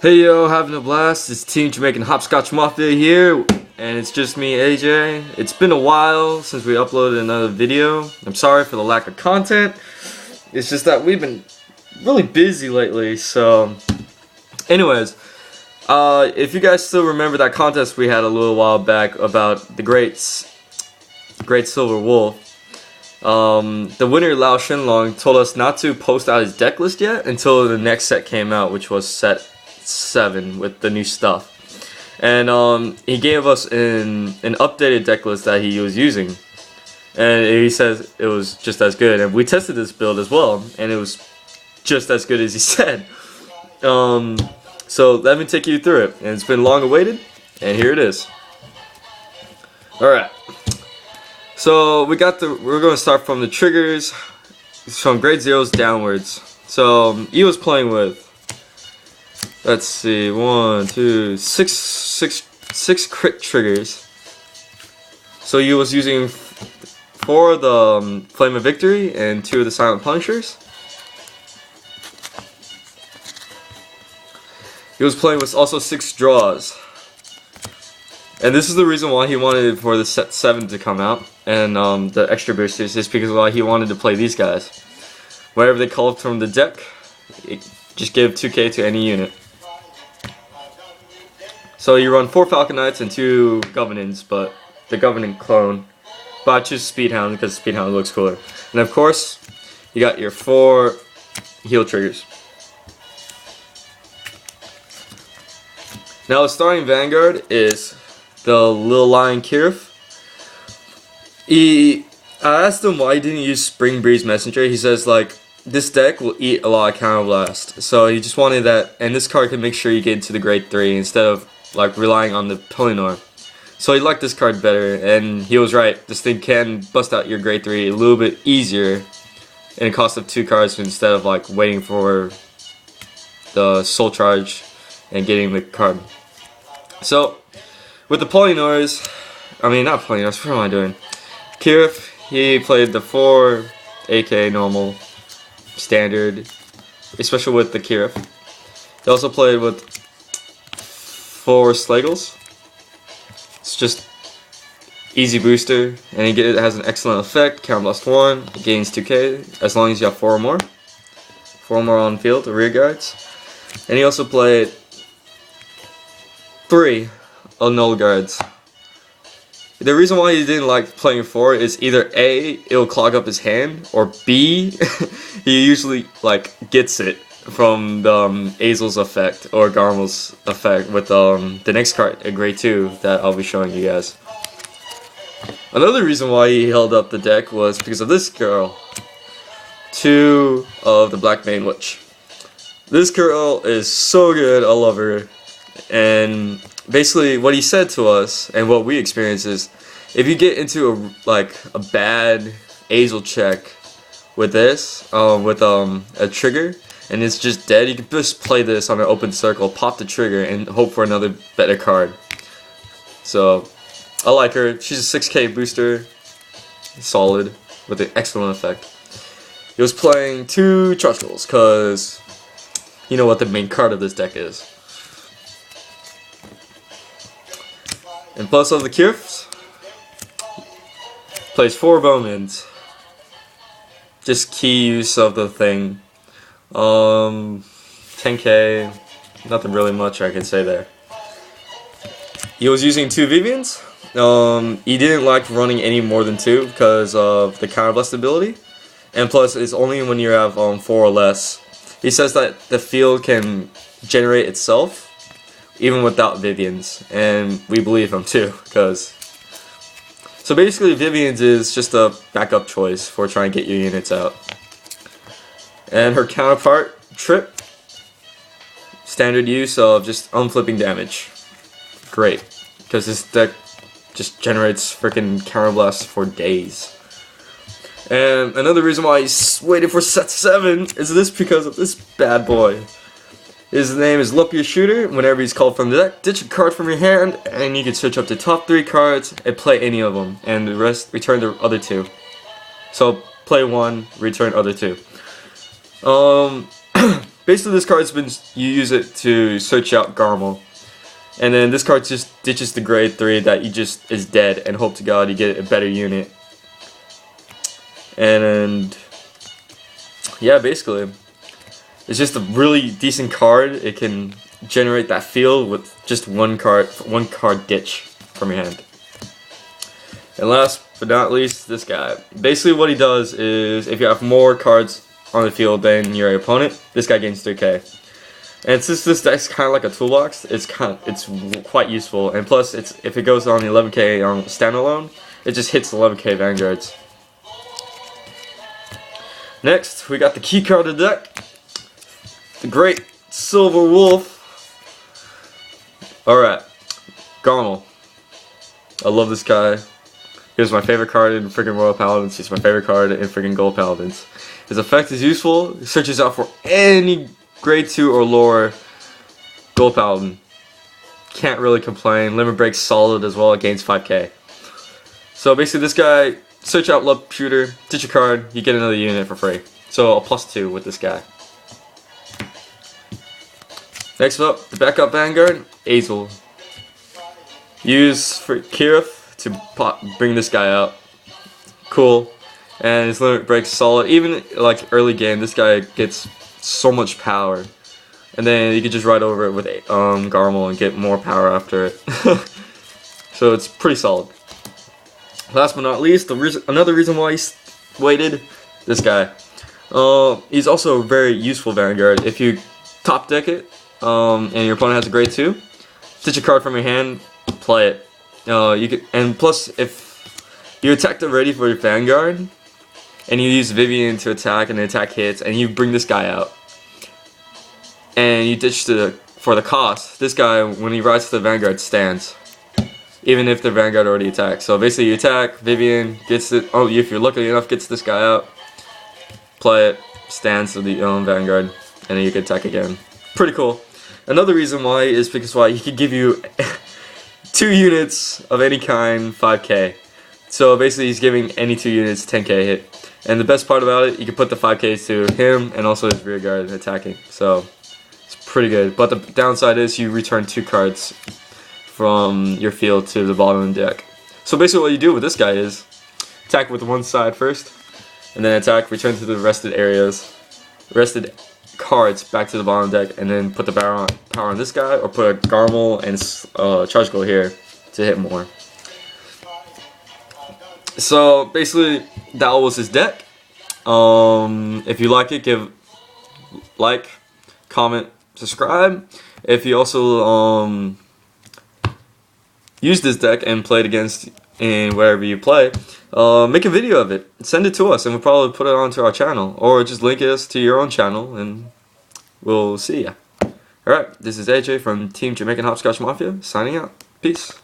Hey yo, having a blast. It's Team Jamaicanscotchmafia here, and it's just me, AJ. It's been a while since we uploaded another video. I'm sorry for the lack of content. It's just that we've been really busy lately, so... Anyways, if you guys still remember that contest we had a little while back about the Great Silver Wolf, the winner, Lao Shenlong, told us not to post out his deck list yet until the next set came out, which was set 7 with the new stuff. And he gave us an updated deck list that he was using, and he says it was just as good. And we tested this build as well, and it was just as good as he said. So let me take you through it, and it's been long awaited, and here it is. Alright, so we're going to start from the triggers, from grade 0s downwards. So he was playing with, let's see, 6 crit triggers. So he was using 4 of the Flame of Victory and 2 of the Silent Punishers. He was playing with also 6 draws. And this is the reason why he wanted for the set 7 to come out, and the extra boosters, is because why he wanted to play these guys. Wherever they call from the deck, just give 2k to any unit. So you run 4 Falcon Knights and 2 Governants, but the Governant clone. But I choose Speedhound because Speedhound looks cooler. And of course, you got your 4 heal triggers. Now the starting Vanguard is the Lil Lion Kirif. I asked him why he didn't use Spring Breeze Messenger. He says, like, this deck will eat a lot of Counter Blast. So he just wanted that, and this card can make sure you get into the grade 3 instead of like relying on the Pellinor. So he liked this card better, and he was right. This thing can bust out your grade 3 a little bit easier in a cost of 2 cards instead of like waiting for the Soul Charge and getting the card. So with the Pellinors, not Pellinors, what am I doing? Kirif, he played the 4 AK normal, standard, especially with the Kirif. He also played with 4 Slagles. It's just easy booster, and it has an excellent effect. Counter Blast 1, it gains 2k as long as you have 4 or more. 4 more on field, the rear guards. And he also played 3 Null Guards. The reason why he didn't like playing 4 is either A, it'll clog up his hand, or B, he usually like gets it from the Azel's effect or Garmall's effect with the next card, a grade 2, that I'll be showing you guys. Another reason why he held up the deck was because of this girl, 2 of the Black Mane Witch. This girl is so good, I love her. And basically what he said to us and what we experienced is, if you get into a bad Azel check with this, with a trigger, and it's just dead, you can just play this on an open circle, pop the trigger, and hope for another better card. So, I like her. She's a 6k booster, solid, with an excellent effect. He was playing 2 Truckles, because you know what the main card of this deck is. And plus of the Kirifs, plays 4 Bowmans. Just key use of the thing. 10k, nothing really much I can say there. He was using 2 Vivians. He didn't like running any more than 2 because of the Counter Blast ability. And plus, it's only when you have 4 or less. He says that the field can generate itself even without Vivians, and we believe him too, because... So basically, Vivians is just a backup choice for trying to get your units out. And her counterpart, Trip, standard use of just unflipping damage. Great, because this deck just generates freaking Counter Blast for days. And another reason why he's waiting for set 7 is this, because of this bad boy. His name is Lup Your Shooter. Whenever he's called from the deck, ditch a card from your hand, and you can switch up to top 3 cards and play any of them, and the rest return the other 2. So play 1, return other 2. basically this card's been, you use it to search out Garmall. And then this card just ditches the grade 3 that you just is dead and hope to God you get a better unit. And yeah, basically it's just a really decent card. It can generate that feel with just one card ditch from your hand. And last but not least, this guy. Basically what he does is if you have more cards on the field than your opponent, this guy gains 3k. And since this deck's kind of like a toolbox, it's quite useful. And plus, if it goes on 11k on standalone, it just hits 11k Vanguards. Next, we got the key card of the deck, the Great Silver Wolf. Alright, Garmall. I love this guy. He was my favorite card in freaking Royal Paladins. He's my favorite card in freaking Gold Paladins. His effect is useful. He searches out for any grade 2 or lower Gold Paladin. Can't really complain. Limit Break's solid as well. It gains 5k. So basically this guy, search out Love Shooter, ditch a card, you get another unit for free. So a +2 with this guy. Next up, the backup Vanguard, Azel. Use for Kirith to bring this guy out. Cool. And his limit breaks solid. Even like early game, this guy gets so much power. And then you can just ride over it with Garmall and get more power after it. So it's pretty solid. Last but not least, another reason why he's waited, this guy. He's also a very useful Vanguard. If you top deck it, and your opponent has a grade 2, ditch a card from your hand, play it. And plus, if you attacked already for your Vanguard, and you use Vivian to attack and the attack hits, and you bring this guy out, and you ditch for the cost, this guy, when he rides to the Vanguard, stands. Even if the Vanguard already attacks. So basically you attack, Vivian gets it, if you're lucky enough, gets this guy out, play it, stands to the Vanguard, and then you can attack again. Pretty cool. Another reason why is because he could give you 2 units of any kind, 5k. So basically he's giving any 2 units 10k hit. And the best part about it, you can put the 5ks to him and also his rear guard attacking. So it's pretty good. But the downside is you return 2 cards from your field to the bottom of the deck. So basically what you do with this guy is attack with one side first, and then attack, return to the rested cards back to the bottom of the deck, and then put the power on this guy, or put a Garmall and Charge Goal here to hit more. So basically that was his deck. If you like it, give like, comment, subscribe. If you also use this deck and play it against in wherever you play, make a video of it, send it to us, and we'll probably put it onto our channel, or just link us to your own channel, and we'll see ya. Alright, this is AJ from Team Jamaicanscotchmafia, signing out. Peace.